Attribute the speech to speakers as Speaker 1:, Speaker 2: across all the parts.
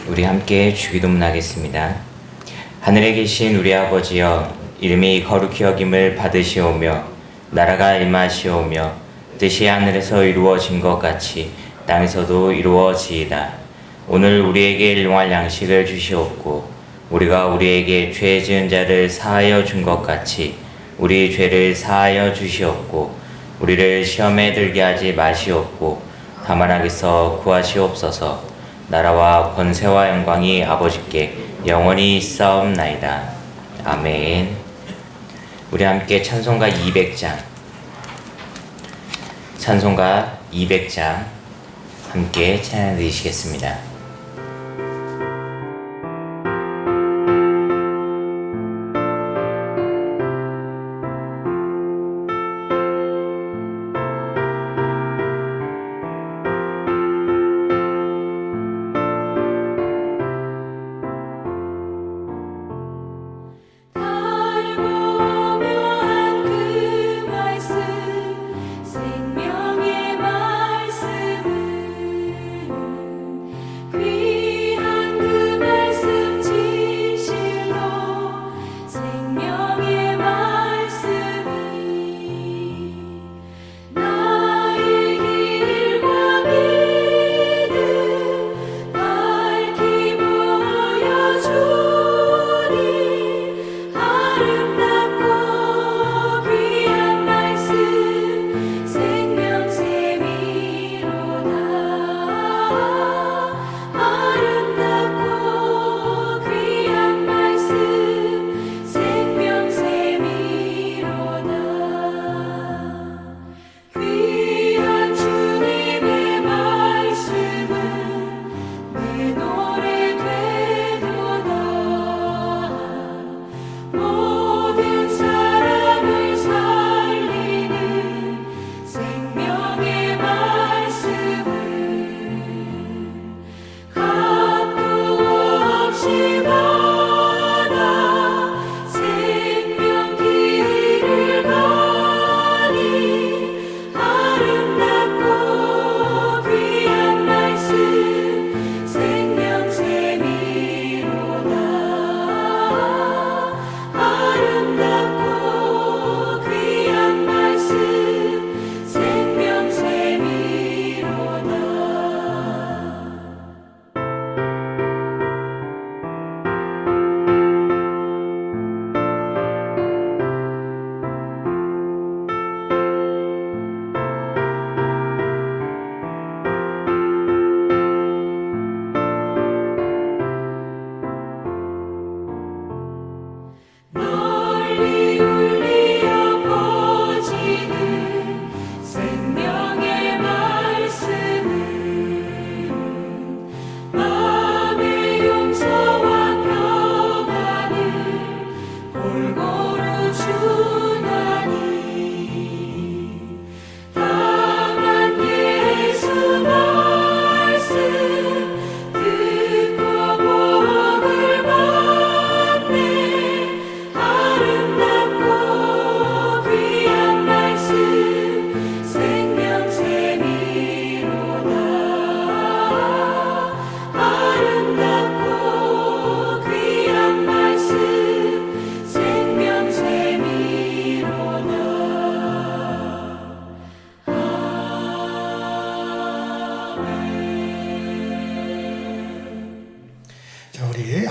Speaker 1: 우리 함께 주기도문 하겠습니다. 하늘에 계신 우리 아버지여, 이름이 거룩히 여김을 받으시오며 나라가 임하시오며 뜻이 하늘에서 이루어진 것 같이 땅에서도 이루어지이다. 오늘 우리에게 일용할 양식을 주시옵고 우리가 우리에게 죄 지은 자를 사하여 준 것 같이 우리 죄를 사하여 주시옵고 우리를 시험에 들게 하지 마시옵고 다만 악에서 구하시옵소서. 나라와 권세와 영광이 아버지께 영원히 있사옵나이다. 아멘. 우리 함께 찬송가 200장 함께 찬양 드리시겠습니다.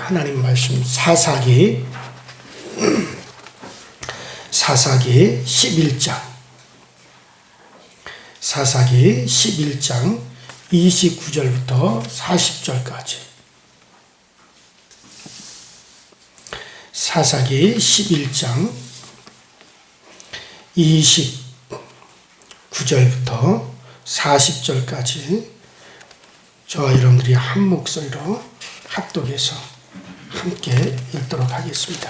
Speaker 2: 하나님 말씀 사사기 11장 사사기 11장 29절부터 40절까지 사사기 11장 29절부터 40절까지 저와 여러분들이 한 목소리로 합독해서 함께 읽도록 하겠습니다.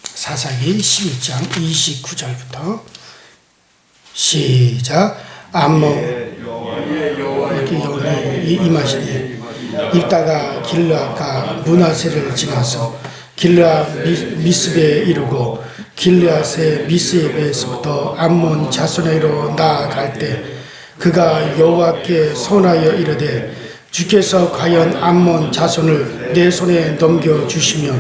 Speaker 2: 사사기 11장 29절부터 시작. 암몬 여호와의 임하시니 읽다가 길르앗과 므낫세를 지나서 길르앗 미스베에 이르고 길르앗의 미스베에서부터 암몬 자손에게로 나아갈 때 그가 여호와께 선하여 이르되 주께서 과연 암몬 자손을 내 손에 넘겨주시며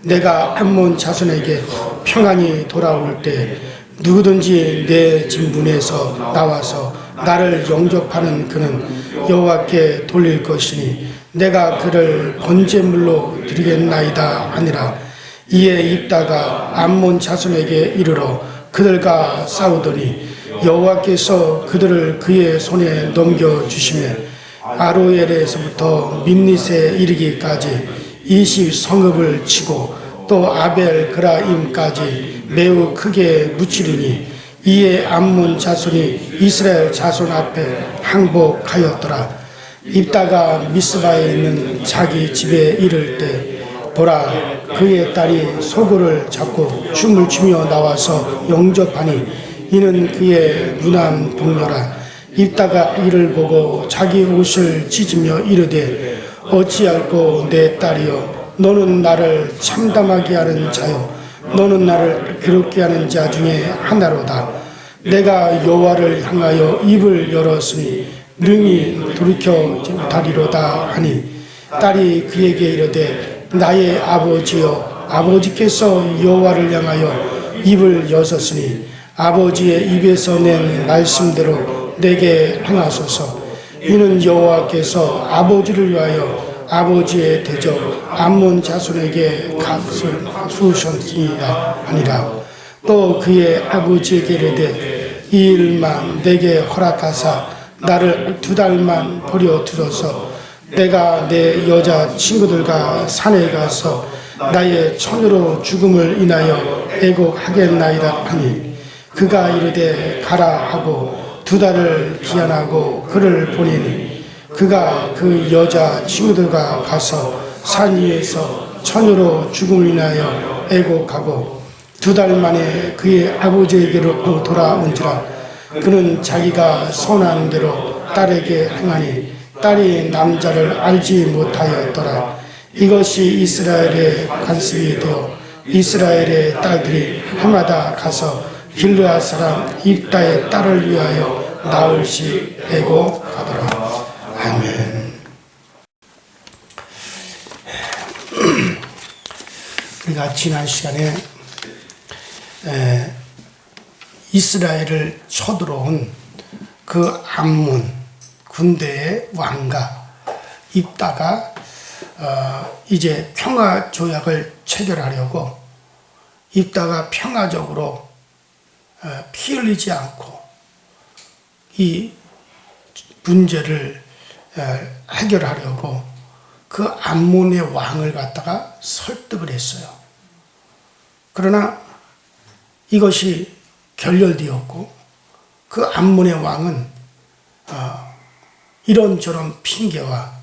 Speaker 2: 내가 암몬 자손에게 평안히 돌아올 때 누구든지 내 진문에서 나와서 나를 영접하는 그는 여호와께 돌릴 것이니 내가 그를 번제물로 드리겠나이다 하니라. 이에 입다가 암몬 자손에게 이르러 그들과 싸우더니 여호와께서 그들을 그의 손에 넘겨주시며 아로엘에서부터 민닛에 이르기까지 20성읍을 치고 또 아벨 그라임까지 매우 크게 무찌르니 이에 암몬 자손이 이스라엘 자손 앞에 항복하였더라. 입다가 미스바에 있는 자기 집에 이를 때 보라, 그의 딸이 소굴을 잡고 춤을 추며 나와서 영접하니 이는 그의 무난 동료라. 입다가 이를 보고 자기 옷을 찢으며 이르되 어찌할꼬 내 딸이여, 너는 나를 참담하게 하는 자요 너는 나를 괴롭게 하는 자 중에 하나로다. 내가 여호와를 향하여 입을 열었으니 능히 돌이켜 못하리로다 하니 딸이 그에게 이르되 나의 아버지여, 아버지께서 여호와를 향하여 입을 여셨으니 아버지의 입에서 낸 말씀대로 내게 행하소서. 이는 여호와께서 아버지를 위하여 아버지의 대적 암몬 자손에게 값을 쏘셨으니라 하니라. 또 그의 아버지에게 이르되 이 일만 내게 허락하사 나를 2달만 버려 두소서. 내가 내 여자 친구들과 산에 가서 나의 처녀로 죽음을 인하여 애곡하겠나이다 하니 그가 이르되 가라 하고 2달을 기한하고 그를 보내니 그가 그 여자 친구들과 가서 산 위에서 처녀로 죽음을 인하여 애곡하고 2달 만에 그의 아버지에게로 돌아온지라. 그는 자기가 선한 대로 딸에게 행하니 딸이 남자를 알지 못하였더라. 이것이 이스라엘의 관습이 되어 이스라엘의 딸들이 해마다 가서 길르앗 사람 입다의 딸을 위하여 나흘씩 애곡하더라. 아멘. 우리가 지난 시간에 이스라엘을 쳐들어온 그 암몬 군대의 왕과 입다가 이제 평화 조약을 체결하려고 입다가 평화적으로 피 흘리지 않고 이 문제를 해결하려고 그 암몬의 왕을 갖다가 설득을 했어요. 그러나 이것이 결렬되었고 그 암몬의 왕은 이런저런 핑계와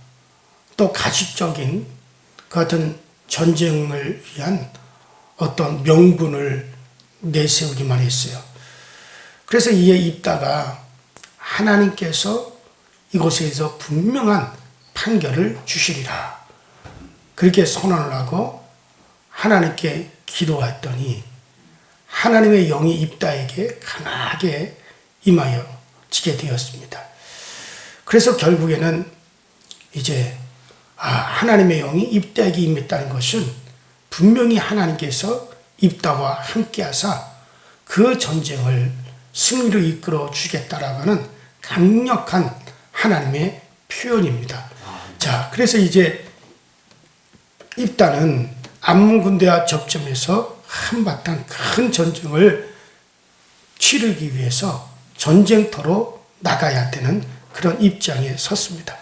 Speaker 2: 또 가식적인 그 같은 전쟁을 위한 어떤 명분을 내세우기만 했어요. 그래서 이에 입다가 하나님께서 이곳에서 분명한 판결을 주시리라 그렇게 선언을 하고 하나님께 기도했더니 하나님의 영이 입다에게 강하게 임하여 지게 되었습니다. 그래서 결국에는 이제 하나님의 영이 입다에게 임했다는 것은 분명히 하나님께서 입다와 함께 하사 그 전쟁을 승리로 이끌어 주겠다라고 하는 강력한 하나님의 표현입니다. 자, 그래서 이제 입다는 암몬 군대와 접점해서 한바탕 큰 전쟁을 치르기 위해서 전쟁터로 나가야 되는 그런 입장에 섰습니다.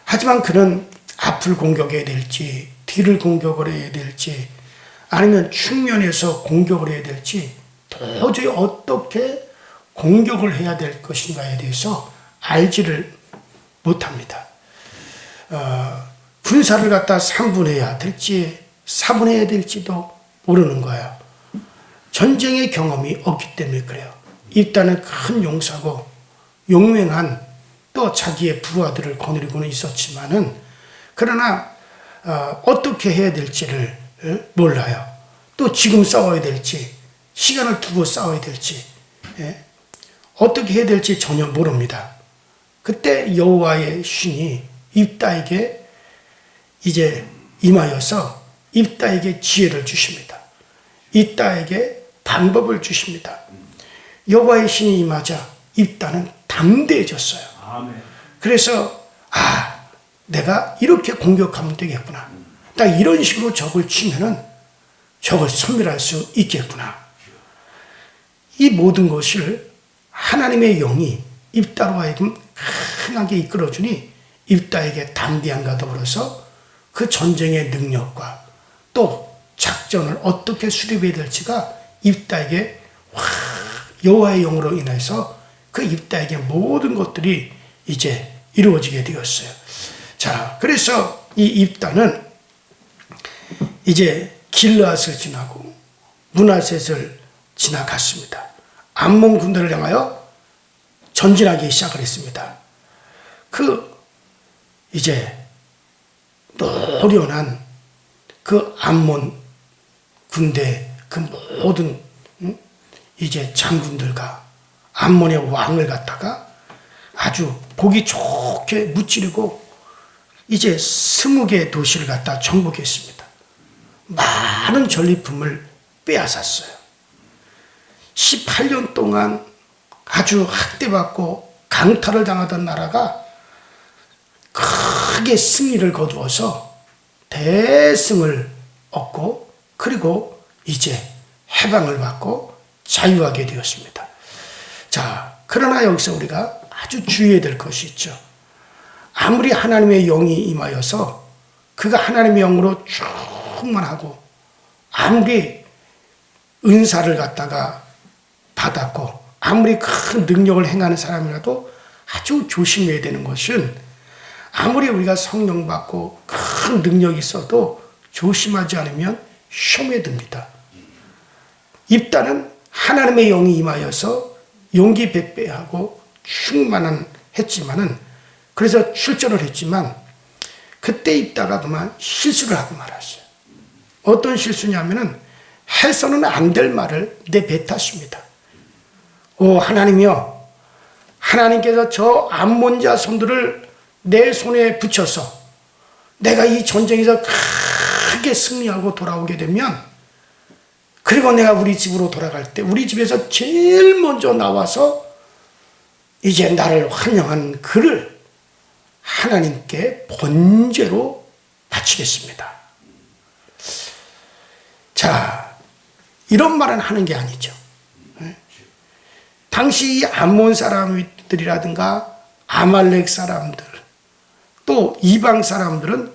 Speaker 2: 하지만 그는 앞을 공격해야 될지 뒤를 공격을 해야 될지 아니면 측면에서 공격을 해야 될지 도저히 어떻게 공격을 해야 될 것인가에 대해서 알지를 못합니다. 군사를 갖다 3분해야 될지 4분해야 될지도 모르는 거예요. 전쟁의 경험이 없기 때문에 그래요. 입다는 큰 용사고 용맹한 또 자기의 부하들을 거느리고는 있었지만은 그러나 어떻게 해야 될지를 몰라요. 또 지금 싸워야 될지 시간을 두고 싸워야 될지 어떻게 해야 될지 전혀 모릅니다. 그때 여호와의 신이 입다에게 이제 임하여서 입다에게 지혜를 주십니다. 입다에게 방법을 주십니다. 여호와의 신이 임하자 입다는 담대해졌어요. 그래서 내가 이렇게 공격하면 되겠구나. 딱 이런 식으로 적을 치면은 적을 섬멸할 수 있겠구나. 이 모든 것을 하나님의 영이 입다로 하여금 강하게 이끌어주니 입다에게 담대함과 더불어서 그 전쟁의 능력과 또 작전을 어떻게 수립해야 될지가 입다에게 여호와의 영으로 인해서 그 입다에게 모든 것들이 이제 이루어지게 되었어요. 자, 그래서 이 입다는 이제 길르앗을 지나고 문하셋을 지나갔습니다. 암몬 군대를 향하여 전진하기 시작을 했습니다. 이제 노련한 그 암몬 군대 그 모든 이제 장군들과 암몬의 왕을 갖다가 아주 보기 좋게 무찌르고 이제 20개 도시를 갖다 정복했습니다. 많은 전리품을 빼앗았어요. 18년 동안 아주 학대받고 강탈을 당하던 나라가 크게 승리를 거두어서 대승을 얻고 그리고 이제 해방을 받고 자유하게 되었습니다. 자, 그러나 여기서 우리가 아주 주의해야 될 것이 있죠. 아무리 하나님의 영이 임하여서 그가 하나님의 영으로 충만하고 아무리 은사를 갖다가 받았고 아무리 큰 능력을 행하는 사람이라도 아주 조심해야 되는 것은 아무리 우리가 성령 받고 큰 능력이 있어도 조심하지 않으면 시험에 듭니다. 입다는 하나님의 영이 임하여서 용기 백배하고 충만한 했지만은 그래서 출전을 했지만 그때 입다가 그만 실수를 하고 말았어요. 어떤 실수냐면은 해서는 안 될 말을 내뱉었습니다. 하나님이여, 하나님께서 저 암몬 자손들을 내 손에 붙여서 내가 이 전쟁에서 크게 승리하고 돌아오게 되면 그리고 내가 우리 집으로 돌아갈 때 우리 집에서 제일 먼저 나와서 이제 나를 환영한 그를 하나님께 번제로 바치겠습니다. 자, 이런 말은 하는 게 아니죠. 당시 이 암몬 사람들이라든가 아말렉 사람들 또 이방 사람들은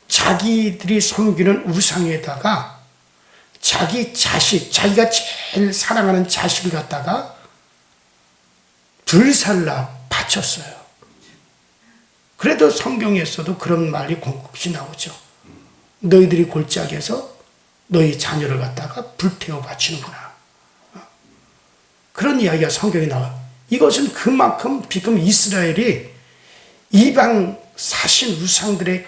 Speaker 2: 자기들이 섬기는 우상에다가 자기 자식, 자기가 제일 사랑하는 자식을 갖다가 불살라 바쳤어요. 그래도 성경에서도 그런 말이 곰곰이 나오죠. 너희들이 골짜기에서 너희 자녀를 갖다가 불태워 바치는구나. 그런 이야기가 성경에 나와요. 이것은 그만큼 지금 이스라엘이 이방 사신 우상들의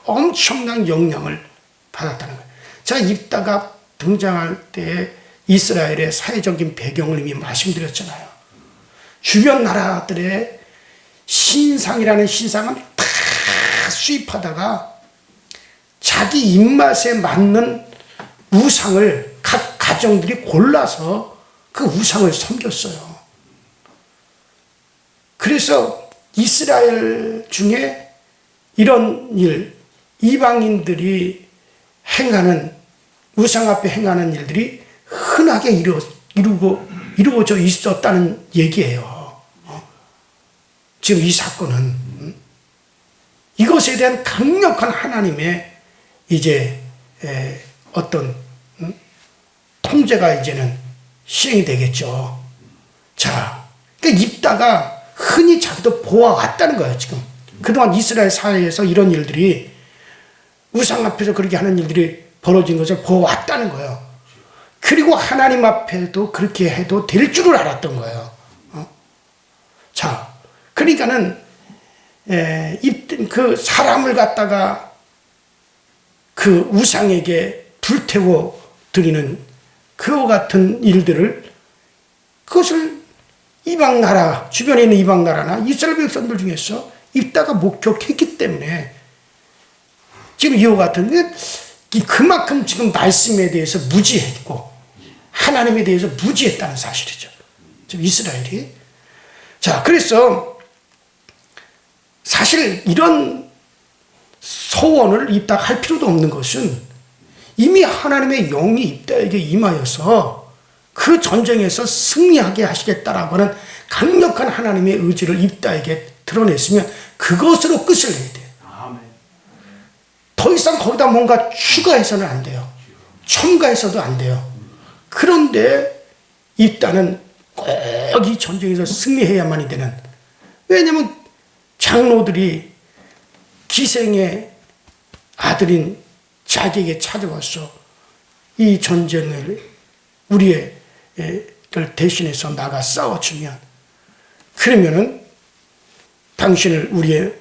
Speaker 2: 엄청난 영향을 받았다는 거예요. 자, 입다가 등장할 때 이스라엘의 사회적인 배경을 이미 말씀드렸잖아요. 주변 나라들의 신상이라는 신상은 다 수입하다가 자기 입맛에 맞는 우상을 각 가정들이 골라서 그 우상을 섬겼어요. 그래서 이스라엘 중에 이런 일, 이방인들이 행하는 우상 앞에 행하는 일들이 흔하게 이루어져 있었다는 얘기예요. 지금 이 사건은 이것에 대한 강력한 하나님의 이제 어떤 통제가 이제는 시행이 되겠죠. 자, 그러니까 입다가 흔히 자기도 보아왔다는 거예요. 지금 그동안 이스라엘 사회에서 이런 일들이 우상 앞에서 그렇게 하는 일들이 벌어진 것을 보아왔다는 거예요. 그리고 하나님 앞에도 그렇게 해도 될 줄을 알았던 거예요. 자, 그러니까는 그 사람을 갖다가 그 우상에게 불태워 드리는 그와 같은 일들을 그것을 이방 나라, 주변에 있는 이방 나라나 이스라엘 백성들 중에서 입다가 목격했기 때문에 지금 이와 같은 그만큼 지금 말씀에 대해서 무지했고 하나님에 대해서 무지했다는 사실이죠. 지금 이스라엘이. 자, 그래서 사실 이런 소원을 입다가 할 필요도 없는 것은 이미 하나님의 영이 입다에게 임하여서 그 전쟁에서 승리하게 하시겠다라고 하는 강력한 하나님의 의지를 입다에게 드러냈으면 그것으로 끝을 내야 돼요. 더 이상 거기다 뭔가 추가해서는 안 돼요. 첨가해서도 안 돼요. 그런데 입다는 꼭 이 전쟁에서 승리해야만이 되는, 왜냐하면 장로들이 기생의 아들인 자기에게 찾아와서 이 전쟁을 우리의 대신해서 나가 싸워주면, 그러면은 당신을 우리의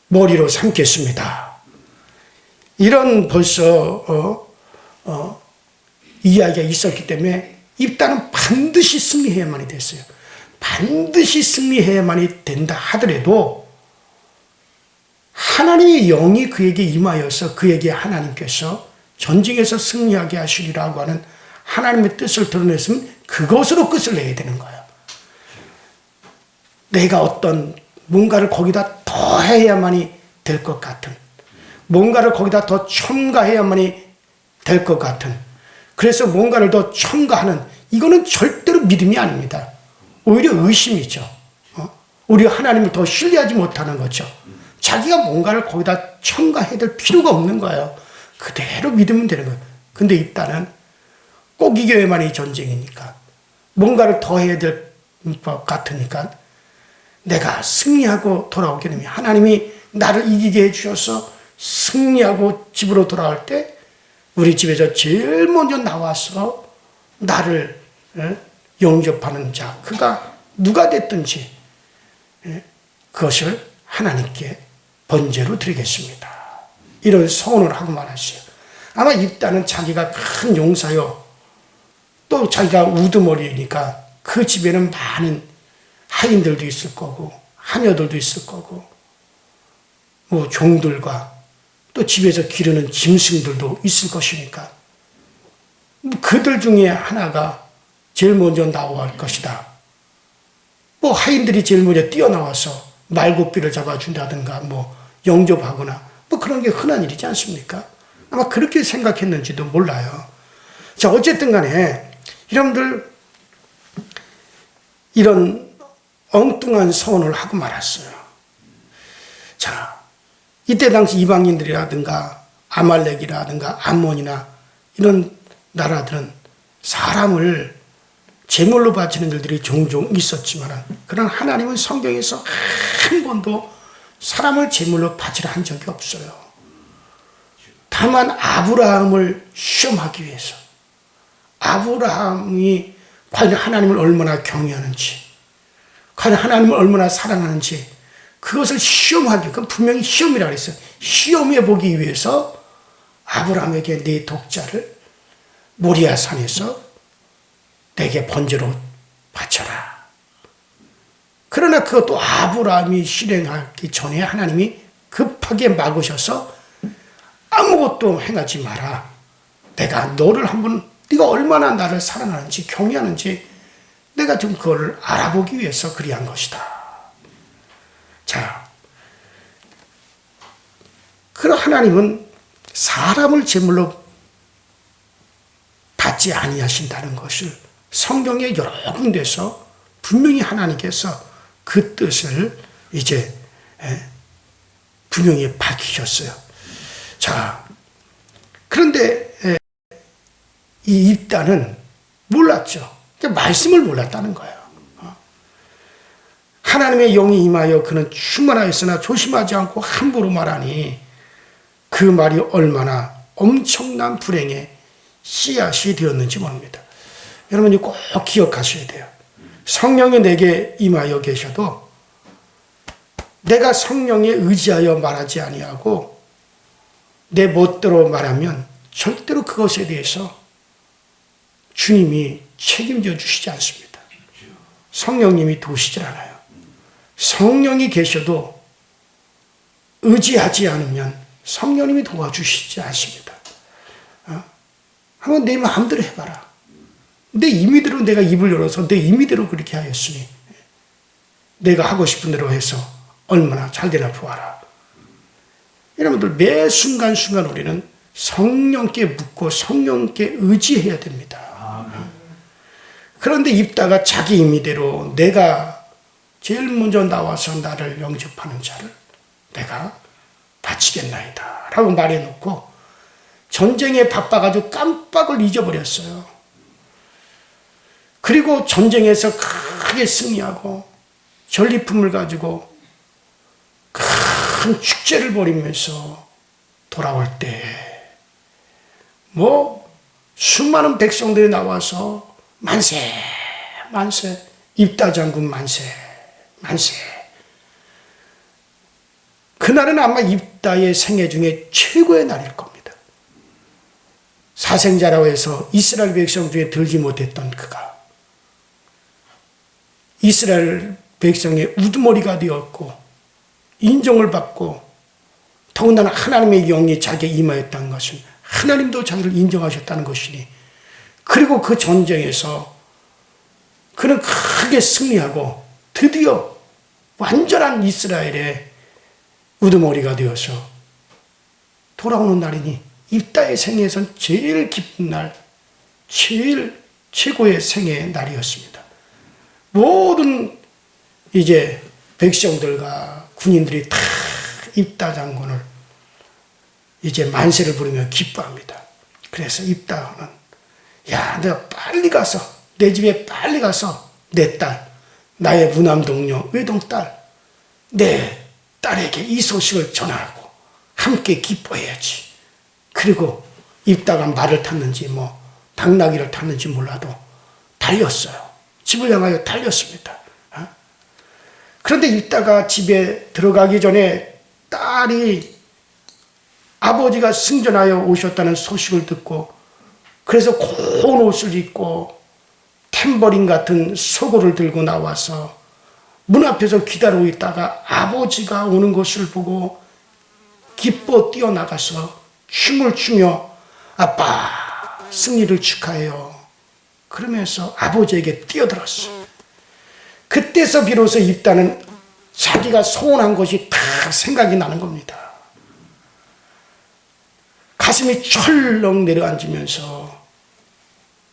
Speaker 2: 머리로 삼겠습니다. 이런 벌써 이야기가 있었기 때문에 입다는 반드시 승리해야만이 됐어요. 반드시 승리해야만이 된다 하더라도 하나님의 영이 그에게 임하여서 그에게 하나님께서 전쟁에서 승리하게 하시리라고 하는 하나님의 뜻을 드러냈으면 그것으로 끝을 내야 되는 거예요. 내가 어떤 뭔가를 거기다 더 해야만이 될 것 같은, 뭔가를 거기다 더 첨가해야만이 될 것 같은, 그래서 뭔가를 더 첨가하는, 이거는 절대로 믿음이 아닙니다. 오히려 의심이죠. 우리가 하나님을 더 신뢰하지 못하는 거죠. 자기가 뭔가를 거기다 첨가해야 될 필요가 없는 거예요. 그대로 믿으면 되는 거예요. 근데 입다는 꼭 이겨야만이 전쟁이니까, 뭔가를 더 해야 될 것 같으니까, 내가 승리하고 돌아오게 되면 하나님이 나를 이기게 해주셔서 승리하고 집으로 돌아올 때 우리 집에서 제일 먼저 나와서 나를 영접하는 자, 그가 누가 됐든지 그것을 하나님께 번제로 드리겠습니다. 이런 소원을 하고 말았어요. 아마 입다는 자기가 큰 용사요, 또 자기가 우두머리니까 그 집에는 많은 하인들도 있을 거고 하녀들도 있을 거고 뭐 종들과 또 집에서 기르는 짐승들도 있을 것이니까 그들 중에 하나가 제일 먼저 나올 것이다. 뭐 하인들이 제일 먼저 뛰어나와서 말굽기를 잡아준다든가 뭐 영접하거나 뭐 그런 게 흔한 일이지 않습니까? 아마 그렇게 생각했는지도 몰라요. 자, 어쨌든 간에 여러분들 이런 엉뚱한 소원을 하고 말았어요. 자, 이때 당시 이방인들이라든가 아말렉이라든가 암몬이나 이런 나라들은 사람을 제물로 바치는 일들이 종종 있었지만, 그러나 하나님은 성경에서 한 번도 사람을 제물로 바치라 한 적이 없어요. 다만 아브라함을 시험하기 위해서, 아브라함이 과연 하나님을 얼마나 경외하는지, 과연 하나님을 얼마나 사랑하는지, 그것을 시험하기, 그건 분명히 시험이라고 했어요. 시험해 보기 위해서 아브라함에게 네 독자를 모리아 산에서 내게 번제로 바쳐라. 그러나 그것도 아브라함이 실행하기 전에 하나님이 급하게 막으셔서 아무것도 행하지 마라. 내가 너를 한번, 네가 얼마나 나를 사랑하는지 경외하는지 내가 좀 그걸 알아보기 위해서 그리한 것이다. 자, 그럼 하나님은 사람을 제물로 받지 아니하신다는 것을 성경의 여러 군데서 분명히 하나님께서 그 뜻을 이제 분명히 밝히셨어요. 자, 그런데 이 입다는 몰랐죠. 말씀을 몰랐다는 거예요. 하나님의 영이 임하여 그는 충만하였으나 조심하지 않고 함부로 말하니 그 말이 얼마나 엄청난 불행의 씨앗이 되었는지 모릅니다. 여러분이 꼭 기억하셔야 돼요. 성령이 내게 임하여 계셔도 내가 성령에 의지하여 말하지 아니하고 내 멋대로 말하면 절대로 그것에 대해서 주님이 책임져 주시지 않습니다. 성령님이 도우시질 않아요. 성령이 계셔도 의지하지 않으면 성령님이 도와주시지 않습니다. 한번 내 마음대로 해봐라. 내 임의대로 내가 입을 열어서 내 임의대로 그렇게 하였으니 내가 하고 싶은 대로 해서 얼마나 잘 되나 보아라. 여러분들 매 순간순간 우리는 성령께 묻고 성령께 의지해야 됩니다. 그런데 입다가 자기 임의대로 내가 제일 먼저 나와서 나를 영접하는 자를 내가 바치겠나이다 라고 말해놓고 전쟁에 바빠가지고 깜빡을 잊어버렸어요. 그리고 전쟁에서 크게 승리하고 전리품을 가지고 큰 축제를 벌이면서 돌아올 때 수많은 백성들이 나와서 만세 만세, 입다 장군 만세 만세. 그날은 아마 입다의 생애 중에 최고의 날일 겁니다. 사생자라고 해서 이스라엘 백성 중에 들지 못했던 그가 이스라엘 백성의 우두머리가 되었고 인정을 받고 더군다나 하나님의 영이 자기에 임하였다는 것은 하나님도 자기를 인정하셨다는 것이니 그리고 그 전쟁에서 그는 크게 승리하고 드디어 완전한 이스라엘의 우두머리가 되어서 돌아오는 날이니 입다의 생애에선 제일 기쁜 날, 제일 최고의 생애의 날이었습니다. 모든 이제 백성들과 군인들이 다 입다 장군을 이제 만세를 부르며 기뻐합니다. 그래서 입다는 야, 내가 빨리 가서 내 집에 빨리 가서 내 딸, 나의 무남동료 외동딸, 내 딸에게 이 소식을 전하고 함께 기뻐해야지. 그리고 입다가 말을 탔는지 당나귀를 탔는지 몰라도 달렸어요. 집을 향하여 달렸습니다. 그런데 입다가 집에 들어가기 전에 딸이 아버지가 승전하여 오셨다는 소식을 듣고 그래서 고운 옷을 입고 탬버린 같은 소고를 들고 나와서 문 앞에서 기다리고 있다가 아버지가 오는 것을 보고 기뻐 뛰어나가서 춤을 추며 아빠 승리를 축하해요. 그러면서 아버지에게 뛰어들었어요. 그때서 비로소 입다는 자기가 소원한 것이 다 생각이 나는 겁니다. 가슴이 철렁 내려앉으면서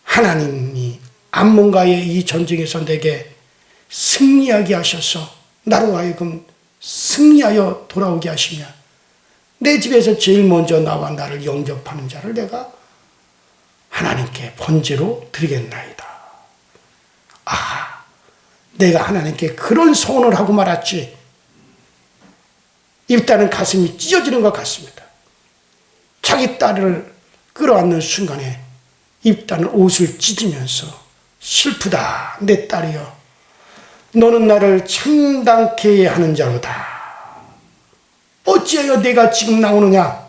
Speaker 2: 하나님이 암몬과의 이 전쟁에서 내게 승리하게 하셔서 나로 하여금 승리하여 돌아오게 하시며 내 집에서 제일 먼저 나와 나를 영접하는 자를 내가 하나님께 번제로 드리겠나이다. 내가 하나님께 그런 소원을 하고 말았지. 입다는 가슴이 찢어지는 것 같습니다. 자기 딸을 끌어안는 순간에 입다는 옷을 찢으면서 슬프다 내 딸이여 너는 나를 참담케 하는 자로다. 어찌하여 내가 지금 나오느냐.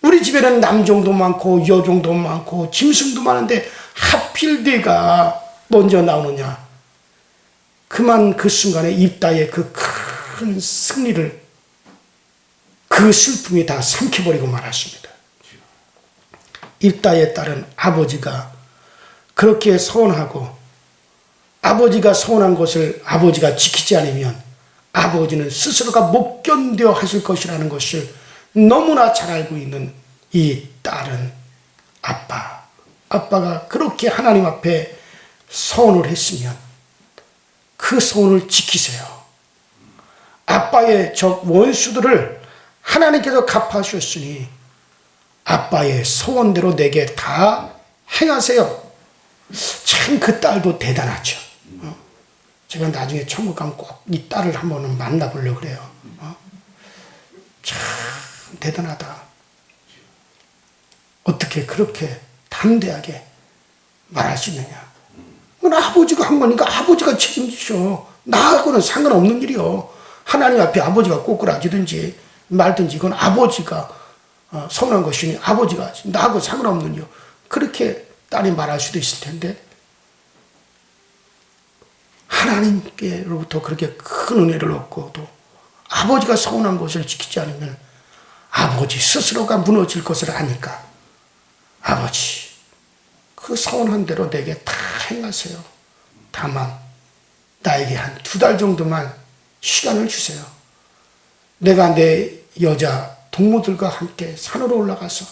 Speaker 2: 우리 집에는 남종도 많고 여종도 많고 짐승도 많은데 하필 내가 먼저 나오느냐. 그만 그 순간에 입다의 그 큰 승리를 그 슬픔이 다 삼켜버리고 말았습니다. 입다의 딸은 아버지가 그렇게 소원하고 아버지가 소원한 것을 아버지가 지키지 않으면 아버지는 스스로가 못 견뎌 하실 것이라는 것을 너무나 잘 알고 있는 이 딸은 아빠가 그렇게 하나님 앞에 소원을 했으면 그 소원을 지키세요. 아빠의 적 원수들을 하나님께서 갚아주셨으니 아빠의 소원대로 내게 다 행하세요. 참 그 딸도 대단하죠. 제가 나중에 천국 가면 꼭 이 딸을 한번 만나보려고 그래요. 참 대단하다. 어떻게 그렇게 담대하게 말할 수 있느냐. 아버지가 한 거니까 아버지가 책임지셔. 나하고는 상관없는 일이요. 하나님 앞에 아버지가 꼬꾸라지든지 말든지 이건 아버지가 서운한 것이니 아버지가 하지. 나하고 상관없는 일이요. 그렇게 딸이 말할 수도 있을 텐데 하나님께로부터 그렇게 큰 은혜를 얻고 또 아버지가 서운한 것을 지키지 않으면 아버지 스스로가 무너질 것을 아니까 아버지 그 서운한 대로 내게 다 행하세요. 다만 나에게 한 2달 정도만 시간을 주세요. 내가 내 여자 동무들과 함께 산으로 올라가서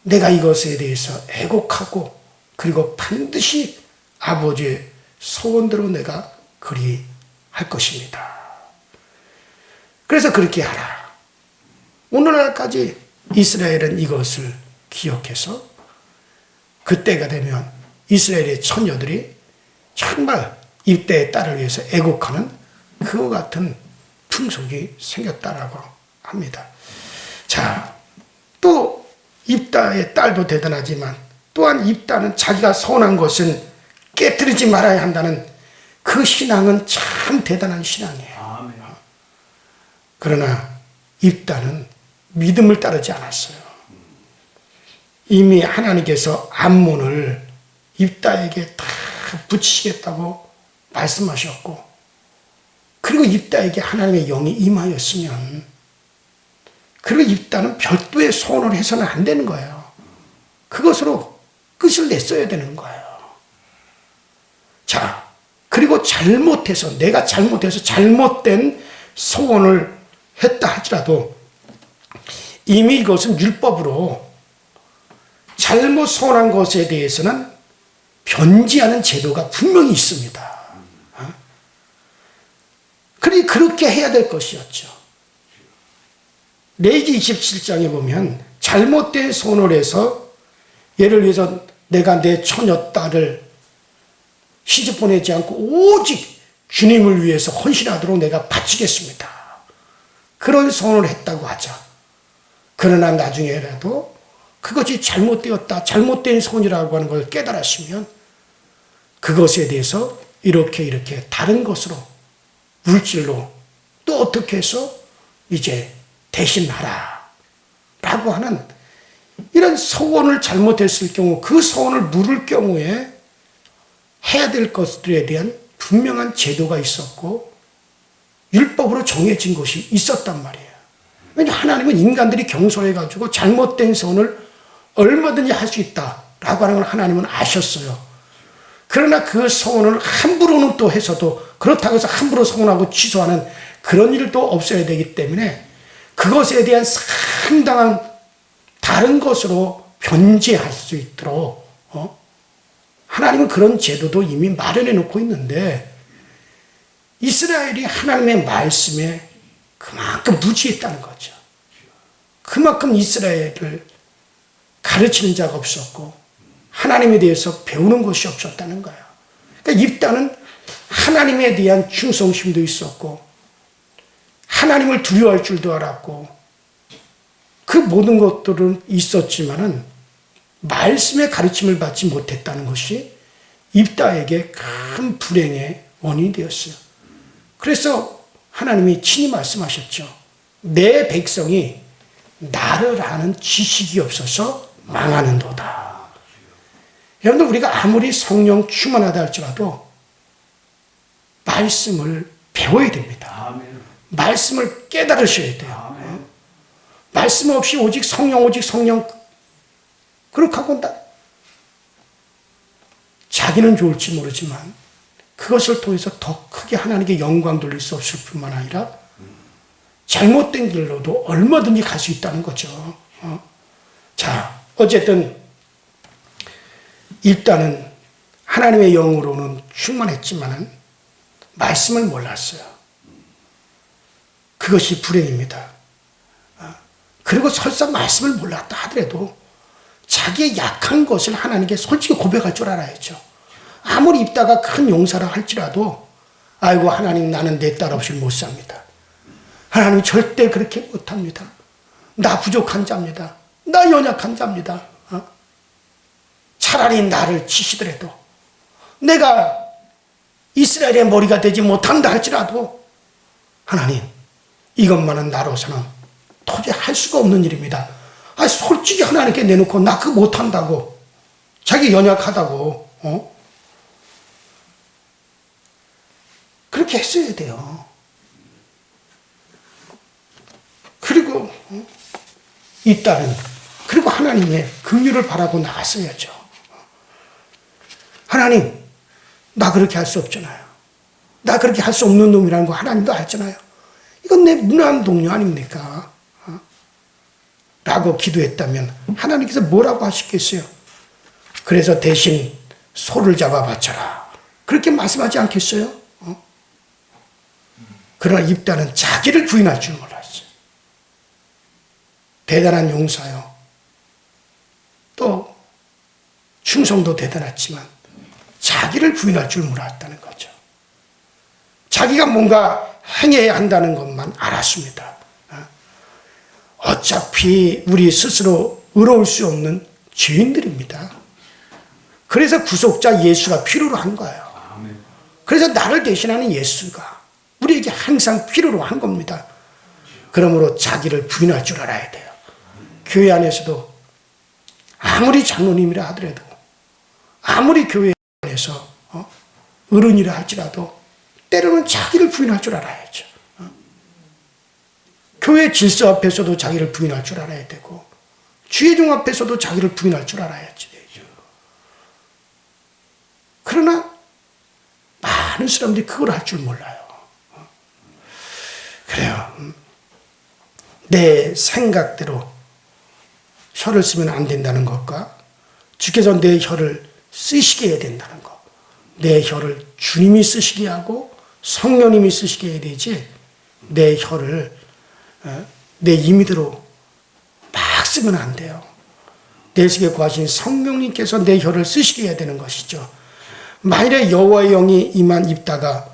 Speaker 2: 내가 이것에 대해서 애곡하고 그리고 반드시 아버지의 소원대로 내가 그리할 것입니다. 그래서 그렇게 하라. 오늘날까지 이스라엘은 이것을 기억해서 그때가 되면 이스라엘의 처녀들이 정말 입대의 딸을 위해서 애곡하는 그와 같은 풍속이 생겼다라고 합니다. 자, 또 입다의 딸도 대단하지만 또한 입다는 자기가 서운한 것은 깨뜨리지 말아야 한다는 그 신앙은 참 대단한 신앙이에요. 그러나 입다는 믿음을 따르지 않았어요. 이미 하나님께서 암몬을 입다에게 다 붙이시겠다고 말씀하셨고 그리고 입다에게 하나님의 영이 임하였으면 그리고 입다는 별도의 소원을 해서는 안 되는 거예요. 그것으로 끝을 냈어야 되는 거예요. 자, 그리고 내가 잘못해서 잘못된 소원을 했다 할지라도 이미 이것은 율법으로 잘못 소원한 것에 대해서는 변제하는 제도가 분명히 있습니다. 그렇게 해야 될 것이었죠. 레위기 27장에 보면 잘못된 소원을 해서 예를 들어서 내가 내 처녀 딸을 시집 보내지 않고 오직 주님을 위해서 헌신하도록 내가 바치겠습니다. 그런 소원을 했다고 하자. 그러나 나중에라도 그것이 잘못되었다, 잘못된 소원이라고 하는 걸 깨달았으면 그것에 대해서 이렇게 다른 것으로 물질로 또 어떻게 해서 이제 대신하라 라고 하는 이런 소원을 잘못했을 경우 그 소원을 물을 경우에 해야 될 것들에 대한 분명한 제도가 있었고 율법으로 정해진 것이 있었단 말이에요. 왜냐하면 하나님은 인간들이 경솔해가지고 잘못된 소원을 얼마든지 할 수 있다라고 하는 걸 하나님은 아셨어요. 그러나 그 소원을 함부로는 또 해서도 그렇다고 해서 함부로 소원하고 취소하는 그런 일도 없어야 되기 때문에 그것에 대한 상당한 다른 것으로 변제할 수 있도록 하나님은 그런 제도도 이미 마련해 놓고 있는데 이스라엘이 하나님의 말씀에 그만큼 무지했다는 거죠. 그만큼 이스라엘을 가르치는 자가 없었고 하나님에 대해서 배우는 것이 없었다는 거예요. 그러니까 입다는 하나님에 대한 충성심도 있었고 하나님을 두려워할 줄도 알았고 그 모든 것들은 있었지만은 말씀의 가르침을 받지 못했다는 것이 입다에게 큰 불행의 원인이 되었어요. 그래서 하나님이 친히 말씀하셨죠. 내 백성이 나를 아는 지식이 없어서 망하는도다. 여러분들 우리가 아무리 성령 충만하다 할지라도 말씀을 배워야 됩니다. 말씀을 깨달으셔야 돼요. 말씀 없이 오직 성령 그렇게 하고 자기는 좋을지 모르지만 그것을 통해서 더 크게 하나님께 영광 돌릴 수 없을 뿐만 아니라 잘못된 길로도 얼마든지 갈 수 있다는 거죠. 자, 어쨌든 입다는 하나님의 영으로는 충만했지만은 말씀을 몰랐어요. 그것이 불행입니다. 그리고 설사 말씀을 몰랐다 하더라도 자기의 약한 것을 하나님께 솔직히 고백할 줄 알아야죠. 아무리 입다가 큰 용사라 할지라도 아이고 하나님 나는 내 딸 없이 못 삽니다. 하나님 절대 그렇게 못합니다. 나 부족한 자입니다. 나 연약한 자입니다. 차라리 나를 치시더라도 내가 이스라엘의 머리가 되지 못한다 할지라도 하나님 이것만은 나로서는 도저히 할 수가 없는 일입니다. 솔직히 하나님께 내놓고 나 그거 못한다고 자기 연약하다고 그렇게 했어야 돼요. 그리고 이 딸은 그리고 하나님의 긍휼을 바라고 나갔어야죠. 하나님, 나 그렇게 할 수 없잖아요. 나 그렇게 할 수 없는 놈이라는 거 하나님도 알잖아요. 이건 내 무난 동료 아닙니까? 라고 기도했다면 하나님께서 뭐라고 하시겠어요? 그래서 대신 소를 잡아 바쳐라. 그렇게 말씀하지 않겠어요? 그러나 입다는 자기를 부인할 줄 몰랐어요. 대단한 용사요. 또 충성도 대단했지만 자기를 부인할 줄 몰랐다는 거죠. 자기가 뭔가 행해야 한다는 것만 알았습니다. 어차피 우리 스스로 의로울 수 없는 죄인들입니다. 그래서 구속자 예수가 필요로 한 거예요. 그래서 나를 대신하는 예수가 우리에게 항상 필요로 한 겁니다. 그러므로 자기를 부인할 줄 알아야 돼요. 교회 안에서도 아무리 장로님이라 하더라도 아무리 교회 안에서 어른이라 할지라도 때로는 자기를 부인할 줄 알아야죠. 교회 질서 앞에서도 자기를 부인할 줄 알아야 되고 주의종 앞에서도 자기를 부인할 줄 알아야지 되죠. 그러나 많은 사람들이 그걸 할 줄 몰라요. 그래요. 내 생각대로 혀를 쓰면 안 된다는 것과 주께서 내 혀를 쓰시게 해야 된다는 것. 내 혀를 주님이 쓰시게 하고 성령님이 쓰시게 해야 되지 내 혀를 내 임의대로 막 쓰면 안 돼요. 내 속에 거하신 성령님께서 내 혀를 쓰시게 해야 되는 것이죠. 만일에 여호와의 영이 임한 입다가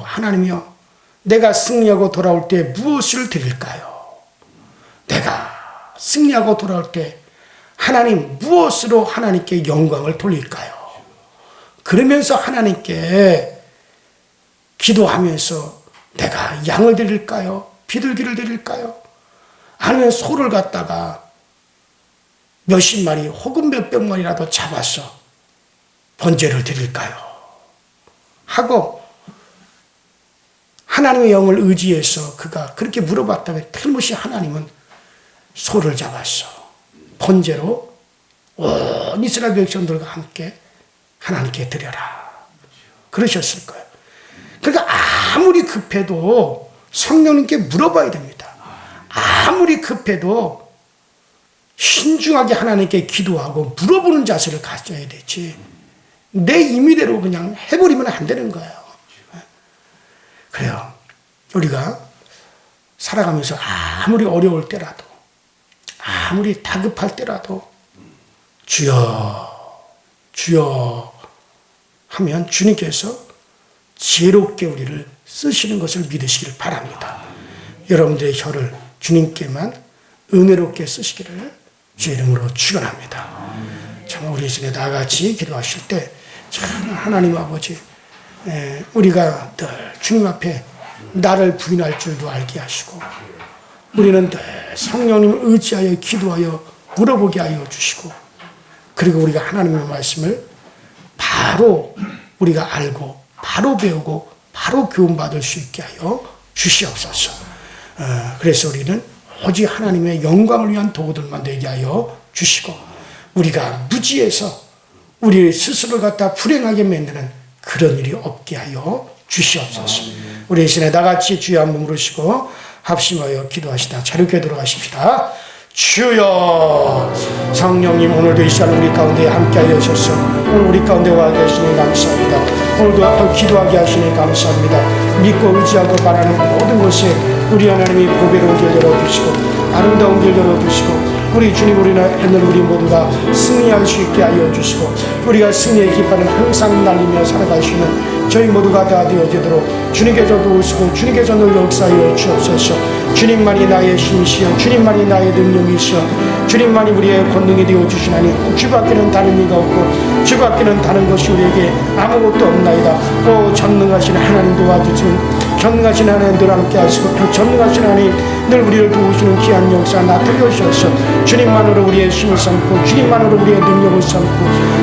Speaker 2: 하나님이여 내가 승리하고 돌아올 때 무엇을 드릴까요? 내가 승리하고 돌아올 때 하나님 무엇으로 하나님께 영광을 돌릴까요? 그러면서 하나님께 기도하면서 내가 양을 드릴까요? 비둘기를 드릴까요? 아니면 소를 갖다가 몇십 마리 혹은 몇백 마리라도 잡아서 번제를 드릴까요? 하고 하나님의 영을 의지해서 그가 그렇게 물어봤다면 틀림없이 하나님은 소를 잡았어. 번제로 온 이스라엘 백성들과 함께 하나님께 드려라. 그러셨을 거예요. 그러니까 아무리 급해도 성령님께 물어봐야 됩니다. 아무리 급해도 신중하게 하나님께 기도하고 물어보는 자세를 가져야 되지. 내 임의대로 그냥 해버리면 안 되는 거예요. 그래요. 우리가 살아가면서 아무리 어려울 때라도 아무리 다급할 때라도 주여 주여 하면 주님께서 지혜롭게 우리를 쓰시는 것을 믿으시길 바랍니다. 여러분들의 혀를 주님께만 은혜롭게 쓰시기를 주의 이름으로 축원합니다. 정말 우리 시간에 다 같이 기도하실 때 참 하나님 아버지 우리가 늘 주님 앞에 나를 부인할 줄도 알게 하시고 우리는 늘 성령님을 의지하여 기도하여 물어보게 하여 주시고 그리고 우리가 하나님의 말씀을 바로 우리가 알고 바로 배우고 바로 교훈받을 수 있게 하여 주시옵소서. 그래서 우리는 오직 하나님의 영광을 위한 도구들만 되게 하여 주시고 우리가 무지해서 우리 스스로 갖다 불행하게 만드는 그런 일이 없게 하여 주시옵소서. 우리 이 시간에 다같이 주여 한번 부르시고 합심하여 기도하시다 자유롭게 돌아가십시다. 주여 성령님 오늘도 이 시간 우리 가운데 함께하여 주셔서 오늘 우리 가운데 와 계시니 감사합니다. 오늘도 기도하게 하시니 감사합니다. 믿고 의지하고 바라는 모든 것에 우리 하나님이 보배로운 길 열어주시고 아름다운 길 열어주시고 우리 주님 우리는 우리 모두가 승리할 수 있게 하여 주시고 우리가 승리의 깃발을 항상 날리며 살아가시는 저희 모두가 다 되어지도록 주님께서 도우시고 주님께서 늘 역사하여 주옵소서. 주님만이 나의 힘이시여 주님만이 나의 능력이시여 주님만이 우리의 권능이 되어주시나니 주밖에는 다른 이가 없고 주밖에는 다른 것이 우리에게 아무것도 없나이다. 오 전능하신 하나님 도와주시고 전능하신 하나님 늘 함께 하시고 전능하신 하나님 늘 우리를 도우시는 귀한 역사 나타내 주셔서 주님만으로 우리의 힘을 삼고 주님만으로 우리의 능력을 삼고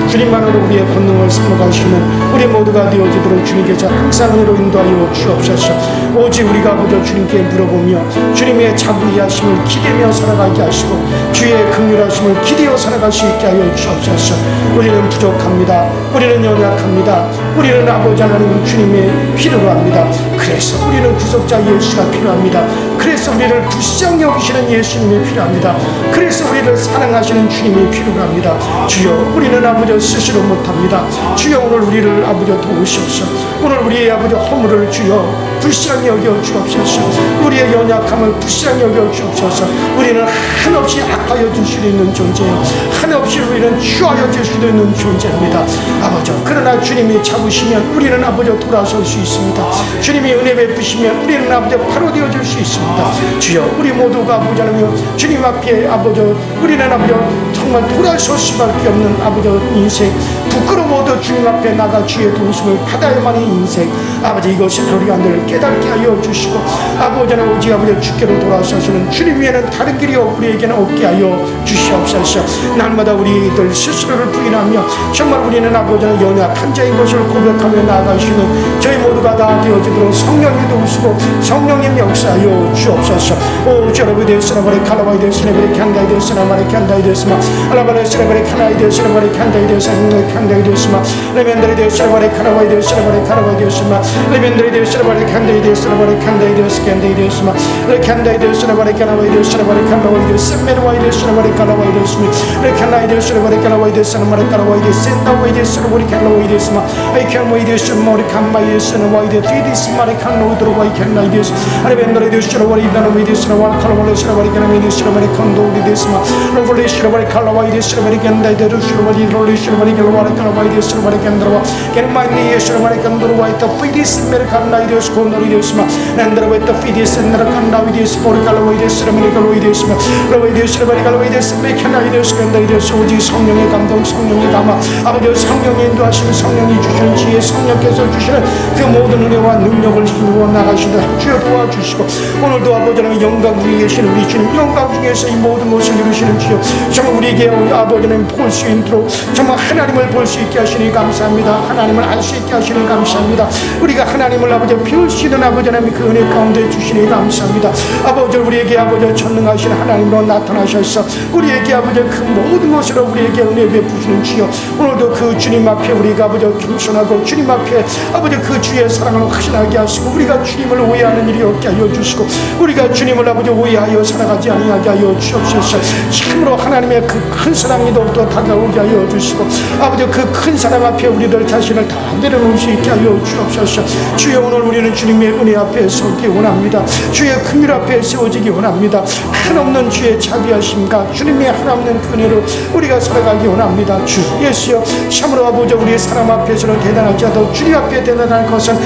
Speaker 2: 주님만으로 우리의 권능을 삼아가시는 우리 모두가 되어지도록 주님께서 항상 은혜로 인도하여 주옵소서. 오직 우리가 아버지 주님께 물어보며 주님의 자비하심을 기대며 살아가게 하시고 주의 긍휼하심을 기대어 살아갈 수 있게 하여 주옵소서. 우리는 부족합니다. 우리는 연약합니다. 우리는 아버지 하나님 주님의 필요로 합니다. 그래서 우리는 구속자 예수가 필요합니다. 그래서 우리를 불쌍히 여기시는 예수님이 필요합니다. 그래서 우리를 사랑하시는 주님이 필요합니다. 주여 우리는 아버지 스스로 못합니다. 주여 오늘 우리를 아버지 도우시옵소서. 오늘 우리의 아버지 허물을 주여 불쌍히 여겨 주옵소서. 우리의 연약함을 불쌍히 여겨 주옵소서. 우리는 한없이 악하여 줄 수도 있는 존재예요. 한없이 우리는 추하여 줄 수도 있는 존재입니다. 아버지 그러나 주님이 잡으시면 우리는 아버지 돌아설 수 있습니다. 주님이 은혜 베푸시면 우리는 아버지 바로 되어줄 수 있습니다. 주여 우리 모두가 아버지 하나님 주님 앞에 아버지 우리는 아버지 정말 돌아설 수밖에 없는 아버지 인생 부끄러워도 주님 앞에 나가 주의 도우심을 받아야만이 인생 아버지 이것을 우리가 늘 깨닫게 하여 주시고 아버지는 오직 아버지 주께로 돌아서시는 주님 위에는 다른 길이 우리에게는 없게 하여 주시옵소서. 날마다 우리들 스스로를 부인하며 정말 우리는 아버지는 연약한 자인 것을 고백하며 나아가시는 저희 모두가 다 되어지도록 성령이 도우시고 성령님 역사하여 주옵소서. 오 주여러분 데스나바레 칼라바이 데스나바레 칸다이 데스나바레 칸다이 데스마 알라바레 스나바레 칸다이 데스나바레 칸다이 데스나바레 칸다이 데스마 레멘드레 데스나바레 카라바이 데스나바레 카라바이 데스마 레멘드레 데스나바레 칸다이 데스나바레 칸다이 데스 칸다이 데스마 레 칸다이 데스나바레 카라바이 데스나바레 카라바이 데스메르와이 데스나바레 카라바이 데스미 레 칸다이 데스나바레 카라바이 데스나바레 카라바이 데센다와이 데스나바레 카라바이 데스마 아이 칸와이 데스마레 칸바이 데스나와이 데 티디스마레 칸노 드로와이 칸나이 데스 레멘드레 데스나바레 이다노이 데스나와 칼라바레 스나바레 칸나이 데스나바레 칸도리 데스마 로볼레 스나바레 칼라바이 데스나바레 칸다이 데스나바레 롤레 스나바레 칼라바레 칼라바이 데스나바레 칸드로와 칸마이 데스나바레 칸도로와이 타 피디스메르 칸나이 데스 콘도리 데스마 낸드로와이 타 피디스메르 칸나이 데스 포르 칼라바이 데스나바레 칼라바이 데스마 로바이 데스나바레 칼라바이 데스메 칸나이 데스 칸다이 데스 오직 성령의 감동 성령의 감화 아버지 성령의 인도하시는 성령이 주시는 지혜 성령께서 주시는 그 모든 은혜와 능력을 힘으로 나가시다 주여 도와주시고 오늘도 아버지는 영광 중에 계시는 우리 주님 영광 중에서 이 모든 것을 이루시는 주여 정말 우리에게 아버지는 볼 수 있도록 정말 하나님을 볼 수 있게 하시니 감사합니다. 하나님을 알 수 있게 하시니 감사합니다. 우리가 하나님을 아버지 비울 수 있는 아버지 하나님 그 은혜 가운데 주시니 감사합니다. 아버지 우리에게 아버지 전능하신 하나님으로 나타나셔서 우리에게 아버지 그 모든 것으로 우리에게 은혜 베푸시는 주여 오늘도 그 주님 앞에 우리가 아버지 겸손하고 주님 앞에 아버지 그 주의 사랑을 확신하게 하시고 우리가 주님을 오해하는 일이 없게 하여 주시고 우리가 주님을 아버지 오해하여 살아가지 아니하게 하여 주옵소서. 참으로 하나님의 그 큰 사랑이 더욱더 다가오게 하여 주시고 아버지 그 큰 사랑 앞에 우리들 자신을 다 내려놓을 수 있게 하여 주옵소서. 주여 오늘 우리는 주님의 은혜 앞에 서기 원합니다. 주의 긍휼 앞에 세워지기 원합니다. 한없는 주의 자비하심과 주님의 한없는 은혜로 우리가 살아가기 원합니다. 주 예수여 참으로 아버지 우리의 사람 앞에서는 대단하지 않아도 주님 앞에 대단한 것은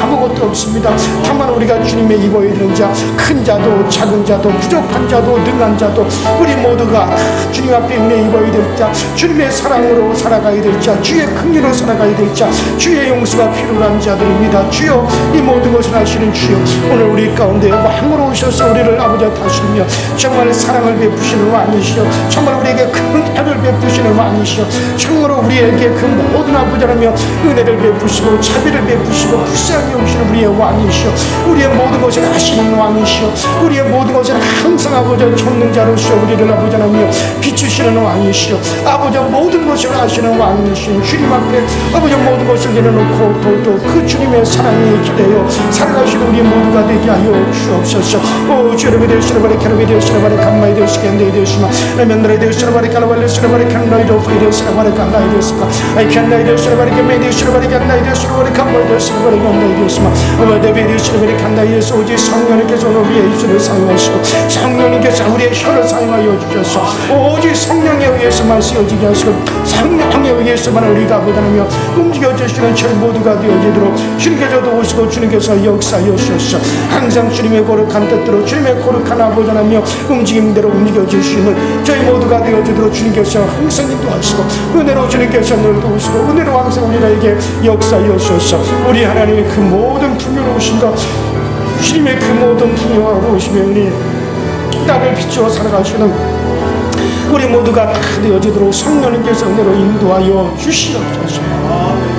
Speaker 2: 아무것도 없습니다. 다만 우리가 주님의 입어야 되는 자 큰 자도 작은 자도 부족한 자도 능한 자도 우리 모두가 주님 앞에 은혜 입어야 될 자 주님의 사랑으로 살아가야 될 자 주의 긍휼로 살아가야 될 자 주의 용서가 필요한 자들입니다. 주여 이 모든 것을 하시는 주여 오늘 우리 가운데 왕으로 오셔서 우리를 아버지 다스리며 정말 사랑을 베푸시는 왕이시여 정말 우리에게 큰 애를 베푸시는 왕이시여 정말로 우리에게 그 모든 아버지라며 은혜를 베푸시고 자비를 베푸시고 불쌍히 여기시는 우리의 왕이시여 우리의 모든 것을 하시는 왕이시여 우리의 모든 것을 항상 아버지 전능자로서 우리를 아버지 하나며 비추시는 왕이시여 아버지 모든 것을 아시는 왕이시여 주님 앞에 아버지 모든 것을 내려놓고 또 그 주님의 사랑에 기대어 살아가시는 우리 모두가 되게 하여 주옵소서. 오 주님의 되시라바리 캐나비 되시라바리 감마이 되시겠네 되시마 레멘드레 되시라바리 칼라발레 시라바리 칸나이 도프리 되시라바리 칸나이 되시마 아이 칸나이 되시라바리 게메 되시라바리 칸나이 되시라바리 감마이 되시라바리 칸나이 되시마 아바데베 되시라바리 칸나이 되시 오직 성령님께서 우리의 입술을 사용하시고 성령님께서 우리의 혀를 사용하여 주셔서 오직 성령에 의해서만 쓰여지게 하시고 성령에 의해서만 우리가 보다하며 움직여 주시는 저희 모두가 되어지도록 주님께서 도우시고 주님께서 역사하여 주셔서 항상 주님의 거룩한 뜻대로 주님의 거룩한 아버지라며 움직임대로 움직여 주시는 저희 모두가 되어지도록 주님께서 항상 인도하시고 은혜로 주님께서 늘 도우시고 은혜로 항상 우리에게 역사하여 주셔서 우리 하나님의 그 모든 풍요로우신 것 주님의 그 모든 풍요로우심의 은혜 나를 비추어 살아가시는 우리 모두가 다 되어지도록 성령님께서 은혜로 인도하여 주시옵소서.